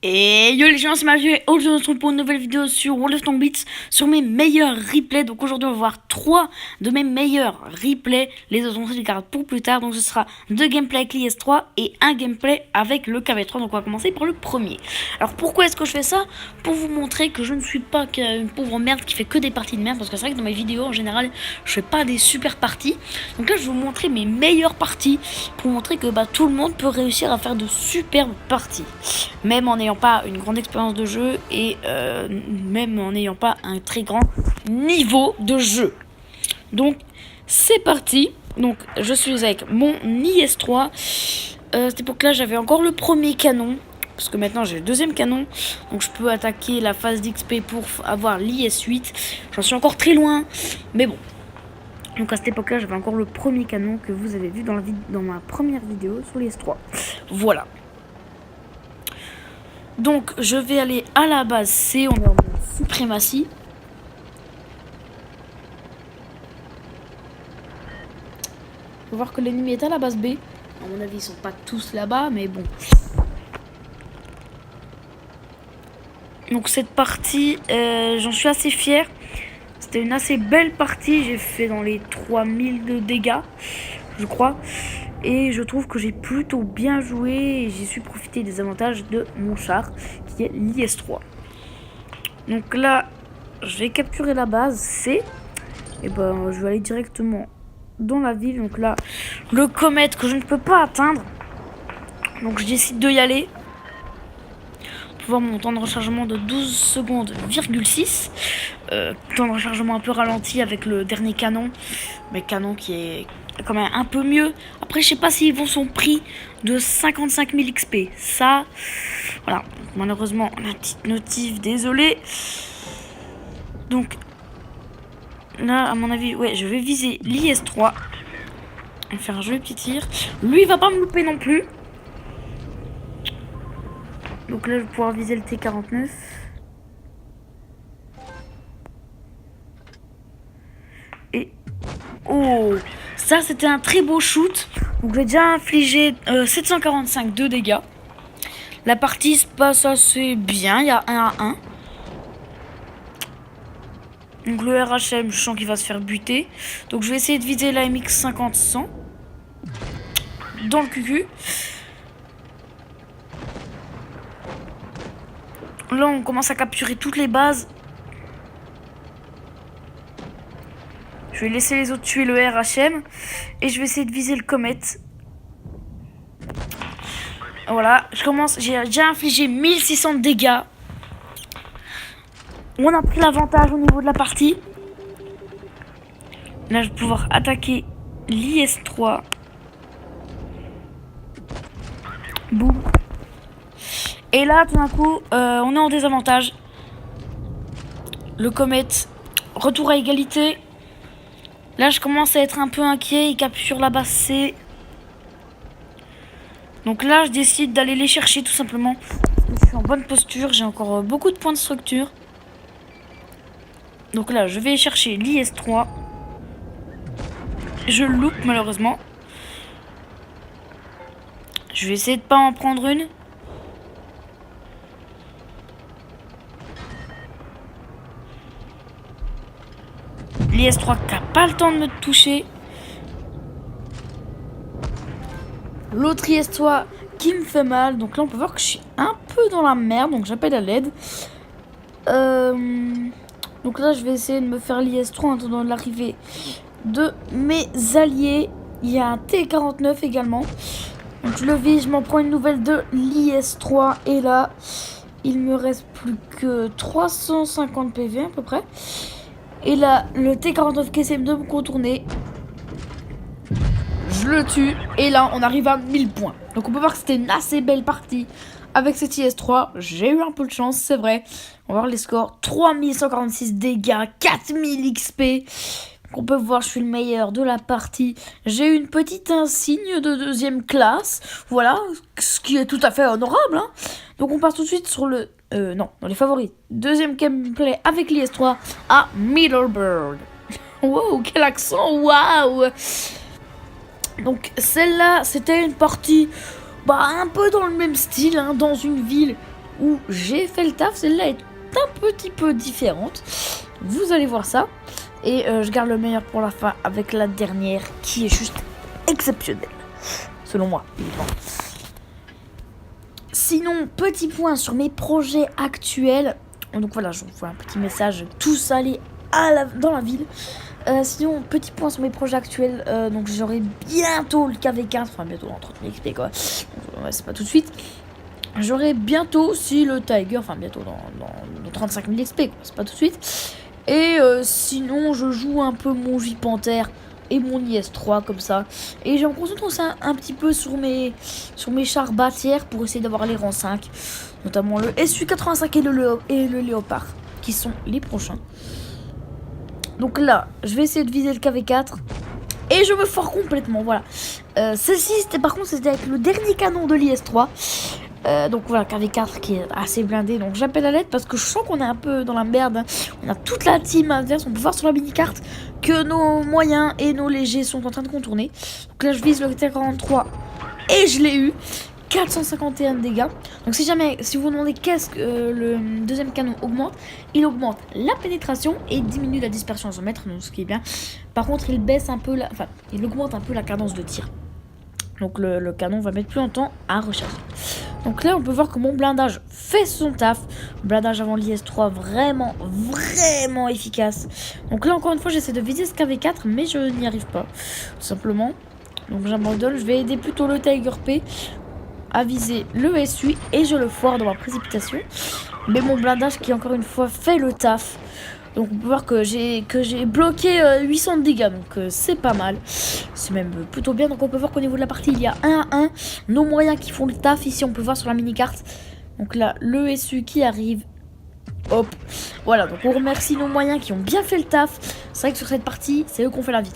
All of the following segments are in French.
Et yo les gens, c'est Mathieu et aujourd'hui on se retrouve pour une nouvelle vidéo sur World of Tanks Beats sur mes meilleurs replays. Donc aujourd'hui on va voir 3 de mes meilleurs replays. Les autres on se les garde pour plus tard. Donc ce sera 2 gameplays avec l'IS3 et un gameplay avec le KV3. Donc on va commencer par le premier. Alors pourquoi est-ce que je fais ça? Pour vous montrer que je ne suis pas une pauvre merde qui fait que des parties de merde. Parce que c'est vrai que dans mes vidéos en général je fais pas des super parties. Donc là je vais vous montrer mes meilleures parties pour montrer que tout le monde peut réussir à faire de superbes parties. Même en n'ayant pas une grande expérience de jeu et même en n'ayant pas un très grand niveau de jeu. Donc c'est parti. Donc je suis avec mon IS3. À cette époque là j'avais encore le premier canon, parce que maintenant j'ai le deuxième canon, donc je peux attaquer la phase d'XP pour avoir l'IS8. J'en suis encore très loin, mais bon. Donc à cette époque là j'avais encore le premier canon que vous avez vu dans ma première vidéo sur l'IS3. Voilà. Donc je vais aller à la base C, on est en suprématie. Faut voir que l'ennemi est à la base B. À mon avis ils sont pas tous là-bas, mais bon. Donc cette partie, j'en suis assez fier. C'était une assez belle partie, j'ai fait dans les 3000 de dégâts, je crois. Et je trouve que j'ai plutôt bien joué et j'ai su profiter des avantages de mon char, qui est l'IS3. Donc là, je vais capturer la base C. Et je vais aller directement dans la ville. Donc là, le comète que je ne peux pas atteindre. Donc je décide de y aller. Pour voir mon temps de rechargement de 12 secondes, 6. Temps de rechargement un peu ralenti avec le dernier canon. Mais canon qui est quand même un peu mieux. Après, je sais pas s'ils vont son prix de 55 000 XP. Ça, voilà. Malheureusement, la petite notif, désolé. Donc, là, à mon avis, ouais, je vais viser l'IS3. On va faire un joli petit tir. Lui, il va pas me louper non plus. Donc là, je vais pouvoir viser le T49. Et... oh, ça, c'était un très beau shoot. Donc, j'ai déjà infligé 745 de dégâts. La partie se passe assez bien. Il y a 1 à 1. Donc, le RHM, je sens qu'il va se faire buter. Donc, je vais essayer de viser la MX50-100. Dans le cucu. Là, on commence à capturer toutes les bases. Je vais laisser les autres tuer le RHM. Et je vais essayer de viser le comète. Voilà, j'ai déjà infligé 1600 de dégâts. On a pris l'avantage au niveau de la partie. Là, je vais pouvoir attaquer l'IS3. Boum. Et là, tout d'un coup, on est en désavantage. Le comète, retour à égalité. Là, je commence à être un peu inquiet. Il capture la base C. Donc là, je décide d'aller les chercher tout simplement. Je suis en bonne posture. J'ai encore beaucoup de points de structure. Donc là, je vais chercher l'IS3. Je le loupe malheureusement. Je vais essayer de pas en prendre une. L'IS3 qui n'a pas le temps de me toucher. L'autre IS3 qui me fait mal. Donc là, on peut voir que je suis un peu dans la merde. Donc j'appelle à l'aide. Donc là, je vais essayer de me faire l'IS3 en attendant l'arrivée de mes alliés. Il y a un T49 également. Donc je le vise, je m'en prends une nouvelle de l'IS3. Et là, il me reste plus que 350 PV à peu près. Et là, le T49 qui essaie de me contourner. Je le tue. Et là, on arrive à 1000 points. Donc on peut voir que c'était une assez belle partie. Avec cet IS3, j'ai eu un peu de chance, c'est vrai. On va voir les scores. 3146 dégâts, 4000 XP. Donc on peut voir, je suis le meilleur de la partie. J'ai eu une petite insigne de 2e classe. Voilà, ce qui est tout à fait honorable. Hein. Donc on passe tout de suite sur le... non, dans les favoris. Deuxième gameplay avec l'IS3 à Middleburg. Wow, quel accent, wow. Donc celle-là, c'était une partie un peu dans le même style, hein, dans une ville où j'ai fait le taf. Celle-là est un petit peu différente. Vous allez voir ça. Et je garde le meilleur pour la fin avec la dernière qui est juste exceptionnelle. Selon moi, évidemment. Sinon, petit point sur mes projets actuels. Donc voilà, je vous fais un petit message. Tous aller dans la ville. Sinon, petit point sur mes projets actuels. Donc j'aurai bientôt le KV4. Enfin, bientôt en 30 000 XP quoi. Donc, ouais, c'est pas tout de suite. J'aurai bientôt aussi le Tiger. Enfin, bientôt dans 35 000 XP quoi. C'est pas tout de suite. Et sinon, je joue un peu mon J-Panther et mon IS-3 comme ça. Et je me concentre aussi un petit peu sur mes chars bâtières pour essayer d'avoir les rangs 5. Notamment le SU-85 et le Léopard, qui sont les prochains. Donc là, je vais essayer de viser le KV4. Et je me foire complètement, voilà. Celle-ci, par contre, c'était avec le dernier canon de l'IS-3. Donc voilà, KV4 qui est assez blindé. Donc j'appelle à l'aide parce que je sens qu'on est un peu dans la merde. On a toute la team adverse. On peut voir sur la mini-carte que nos moyens et nos légers sont en train de contourner. Donc là, je vise le T-43 et je l'ai eu. 451 dégâts. Donc si vous vous demandez qu'est-ce que le deuxième canon augmente, il augmente la pénétration et diminue la dispersion à 100 mètres, donc ce qui est bien. Par contre, il baisse un peu il augmente un peu la cadence de tir. Donc le canon va mettre plus longtemps à recharger. Donc là, on peut voir que mon blindage fait son taf. Blindage avant l'IS-3, vraiment, vraiment efficace. Donc là, encore une fois, j'essaie de viser ce KV4, mais je n'y arrive pas, tout simplement. Donc j'abandonne, je vais aider plutôt le Tiger P à viser le SU et je le foire dans ma précipitation. Mais mon blindage qui, encore une fois, fait le taf. Donc on peut voir que j'ai bloqué 800 de dégâts, donc c'est pas mal. C'est même plutôt bien, donc on peut voir qu'au niveau de la partie, il y a 1 à 1. Nos moyens qui font le taf, ici on peut voir sur la mini-carte. Donc là, le SU qui arrive. Hop, voilà, donc on remercie nos moyens qui ont bien fait le taf. C'est vrai que sur cette partie, c'est eux qui ont fait la vie.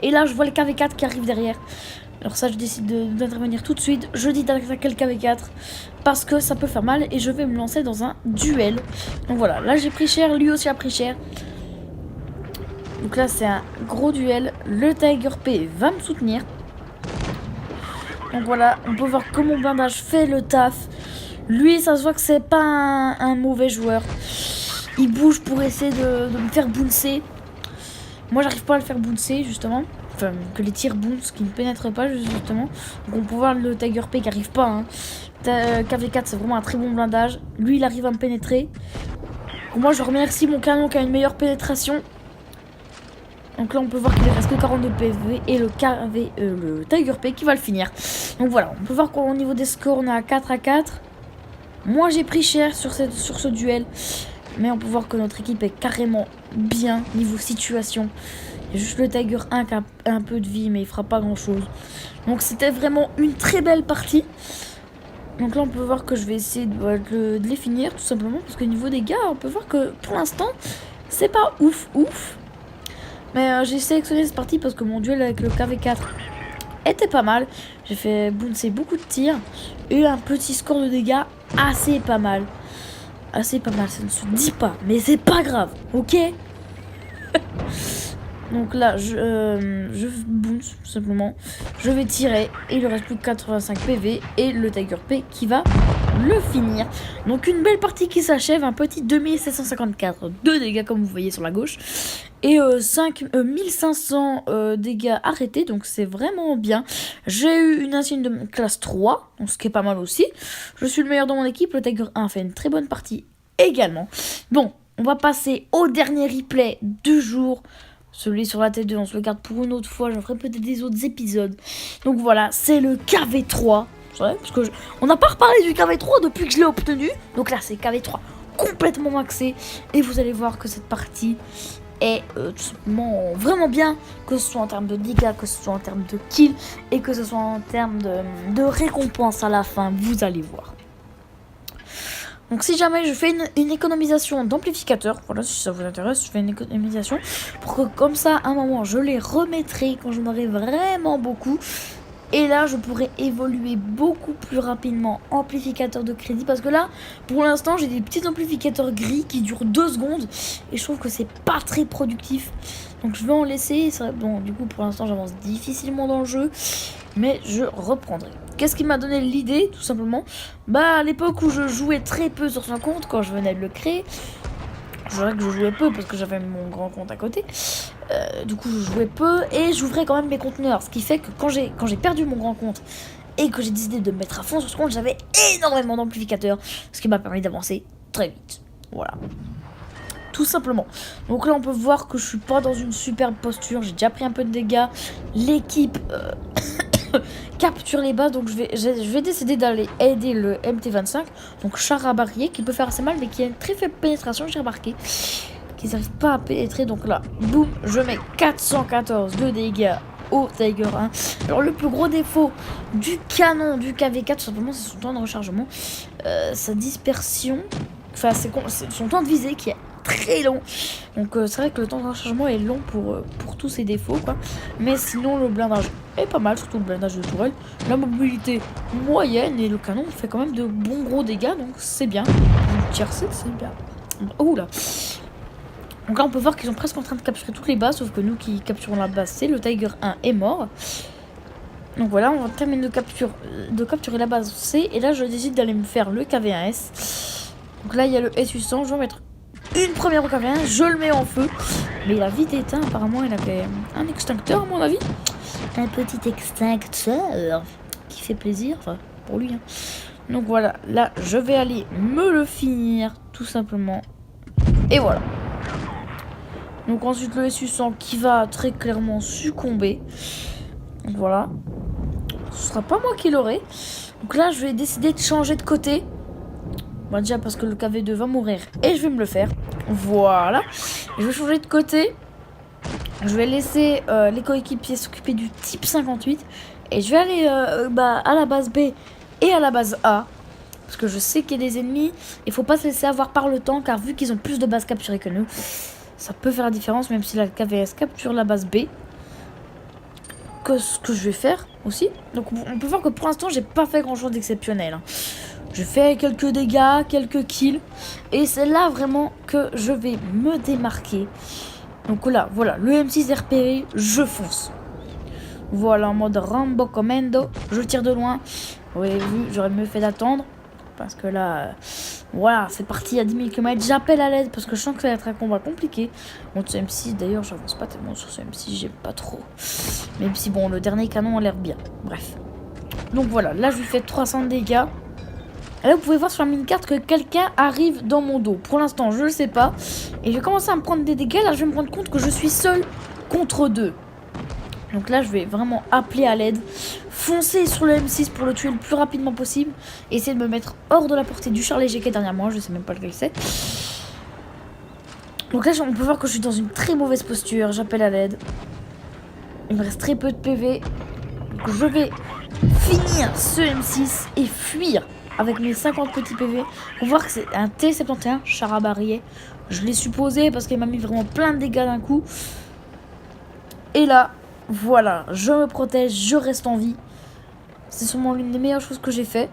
Et là, je vois le KV4 qui arrive derrière. Alors ça, je décide d'intervenir tout de suite. Je dis d'attaquer le KV4 parce que ça peut faire mal et je vais me lancer dans un duel. Donc voilà, là j'ai pris cher, lui aussi a pris cher. Donc là, c'est un gros duel. Le Tiger P va me soutenir. Donc voilà, on peut voir que mon blindage fait le taf. Lui, ça se voit que c'est pas un mauvais joueur. Il bouge pour essayer de me faire bouncer. Moi, j'arrive pas à le faire bouncer, justement. Enfin, que les tirs bounce, qui ne pénètrent pas, justement. Donc, on peut voir le Tiger P qui arrive pas. Hein. KV4, c'est vraiment un très bon blindage. Lui, il arrive à me pénétrer. Donc, moi, je remercie mon canon qui a une meilleure pénétration. Donc là, on peut voir qu'il reste que 42 PV et le Tiger P qui va le finir. Donc voilà, on peut voir qu'au niveau des scores, on est à 4 à 4. Moi, j'ai pris cher sur ce duel. Mais on peut voir que notre équipe est carrément bien niveau situation. Il y a juste le Tiger 1 qui a un peu de vie, mais il fera pas grand chose. Donc c'était vraiment une très belle partie. Donc là on peut voir que je vais essayer de les finir tout simplement. Parce qu'au niveau des gars, on peut voir que pour l'instant, c'est pas ouf. Mais j'ai sélectionné cette partie parce que mon duel avec le KV4 était pas mal. J'ai fait bouncer beaucoup de tirs. Et un petit score de dégâts assez pas mal. Assez pas mal, ça ne se dit pas, mais c'est pas grave, ok. Donc là, je bounce tout simplement. Je vais tirer et il ne reste plus que 85 PV et le Tiger P qui va le finir. Donc une belle partie qui s'achève, un petit 2754 de dégâts comme vous voyez sur la gauche. Et 1500 dégâts arrêtés, donc c'est vraiment bien. J'ai eu une insigne de classe 3, donc ce qui est pas mal aussi. Je suis le meilleur dans mon équipe, le Tiger 1 fait une très bonne partie également. Bon, on va passer au dernier replay du jour. Celui sur la T2, on se le garde pour une autre fois, j'en ferai peut-être des autres épisodes. Donc voilà, c'est le KV3. Parce que on n'a pas reparlé du KV3 depuis que je l'ai obtenu. Donc là, c'est KV3 complètement maxé. Et vous allez voir que cette partie est tout simplement vraiment bien, que ce soit en termes de dégâts, que ce soit en termes de kills et que ce soit en termes de récompense à la fin, vous allez voir. Donc si jamais je fais une économisation d'amplificateur, voilà, si ça vous intéresse, je fais une économisation pour que comme ça à un moment je les remettrai quand j'en aurai vraiment beaucoup. Et là, je pourrais évoluer beaucoup plus rapidement amplificateur de crédit. Parce que là, pour l'instant, j'ai des petits amplificateurs gris qui durent 2 secondes. Et je trouve que c'est pas très productif. Donc je vais en laisser. Bon, du coup, pour l'instant, j'avance difficilement dans le jeu. Mais je reprendrai. Qu'est-ce qui m'a donné l'idée, tout simplement? Bah, à l'époque où je jouais très peu sur son compte, quand je venais de le créer. Je dirais que je jouais peu parce que j'avais mon grand compte à côté. Du coup, je jouais peu et j'ouvrais quand même mes conteneurs. Ce qui fait que quand j'ai perdu mon grand compte et que j'ai décidé de me mettre à fond sur ce compte, j'avais énormément d'amplificateurs. Ce qui m'a permis d'avancer très vite. Voilà. Tout simplement. Donc là, on peut voir que je suis pas dans une superbe posture. J'ai déjà pris un peu de dégâts. L'équipe capture les bases. Donc je vais décider d'aller aider le MT25. Donc char à barillet qui peut faire assez mal mais qui a une très faible pénétration, j'ai remarqué. Qui n'arrive pas à pénétrer. Donc là, boum, je mets 414 de dégâts au Tiger 1. Alors le plus gros défaut du canon du KV4, tout simplement, c'est son temps de rechargement. Sa dispersion. Enfin, c'est son temps de visée qui est très long. Donc c'est vrai que le temps de rechargement est long pour tous ses défauts, quoi. Mais sinon, le blindage est pas mal, surtout le blindage de tourelle. La mobilité moyenne et le canon fait quand même de bons gros dégâts, donc c'est bien. Le tier 7, c'est bien. Oh là. Donc là, on peut voir qu'ils sont presque en train de capturer toutes les bases, sauf que nous qui capturons la base C, le Tiger 1 est mort. Donc voilà, on va terminer de capturer la base C. Et là, je décide d'aller me faire le KV1S. Donc là, il y a le S800. Je vais mettre une première au KV1. Je le mets en feu. Mais il a vite éteint. Apparemment, il avait un extincteur, à mon avis. Un petit extincteur qui fait plaisir. Enfin, pour lui. Hein. Donc voilà, là, je vais aller me le finir, tout simplement. Et voilà. Donc ensuite, le S800 qui va très clairement succomber. Donc voilà. Ce sera pas moi qui l'aurai. Donc là, je vais décider de changer de côté. Bon, déjà parce que le KV2 va mourir et je vais me le faire. Voilà. Je vais changer de côté. Je vais laisser les coéquipiers s'occuper du type 58. Et je vais aller à la base B et à la base A. Parce que je sais qu'il y a des ennemis. Il faut pas se laisser avoir par le temps. Car vu qu'ils ont plus de bases capturées que nous, ça peut faire la différence. Même si la KVS capture la base B. Que ce que je vais faire aussi. Donc on peut voir que pour l'instant, j'ai pas fait grand chose d'exceptionnel. Hein. Je fais quelques dégâts, quelques kills. Et c'est là vraiment que je vais me démarquer. Donc là, voilà, le M6 est repéré, je fonce. Voilà, en mode Rambo Commando, je tire de loin. Vous avez vu, j'aurais mieux fait d'attendre. Parce que là, voilà, c'est parti à 10 000 km. J'appelle à l'aide parce que je sens que ça va être un combat compliqué. Bon, ce M6, d'ailleurs, j'avance pas tellement sur ce M6, j'aime pas trop. Même si, bon, le dernier canon a l'air bien. Bref. Donc voilà, là, je lui fais 300 dégâts. Et là, vous pouvez voir sur la mini-carte que quelqu'un arrive dans mon dos. Pour l'instant, je le sais pas. Et je vais commencer à me prendre des dégâts. Là, je vais me rendre compte que je suis seul contre 2. Donc là, je vais vraiment appeler à l'aide. Foncer sur le M6 pour le tuer le plus rapidement possible. Et essayer de me mettre hors de la portée du char léger qui est derrière moi. Je sais même pas lequel c'est. Donc là, on peut voir que je suis dans une très mauvaise posture. J'appelle à l'aide. Il me reste très peu de PV. Donc je vais finir ce M6 et fuir avec mes 50 petits PV. Pour voir que c'est un T71, char à barillet. Je l'ai supposé parce qu'il m'a mis vraiment plein de dégâts d'un coup. Et là, voilà, je me protège, je reste en vie. C'est sûrement l'une des meilleures choses que j'ai fait.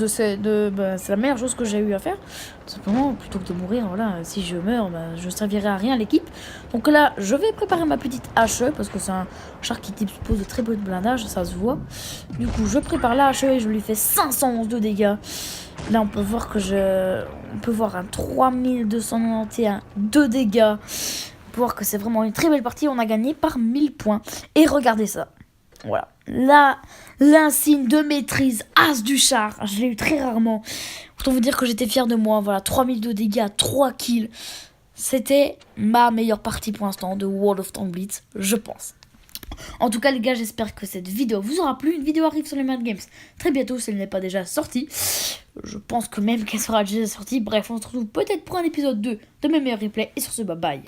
C'est la meilleure chose que j'ai eu à faire. Tout simplement, plutôt que de mourir, voilà, si je meurs, je servirai à rien à l'équipe. Donc là, je vais préparer ma petite HE, parce que c'est un char qui dispose de très peu de blindage, ça se voit. Du coup, je prépare la HE et je lui fais 511 de dégâts. Là, on peut voir que on peut voir un 3291 de dégâts. On peut voir que c'est vraiment une très belle partie. On a gagné par 1000 points. Et regardez ça. Voilà. Là, l'insigne de maîtrise As du char. Je l'ai eu très rarement. Autant vous dire que j'étais fier de moi. Voilà, 3000 de dégâts, 3 kills. C'était ma meilleure partie pour l'instant de World of Tanks Blitz, je pense. En tout cas, les gars, j'espère que cette vidéo vous aura plu. Une vidéo arrive sur les Mad Games très bientôt si elle n'est pas déjà sortie. Je pense que même qu'elle sera déjà sortie. Bref, on se retrouve peut-être pour un épisode 2 de mes meilleurs replays. Et sur ce, bye bye.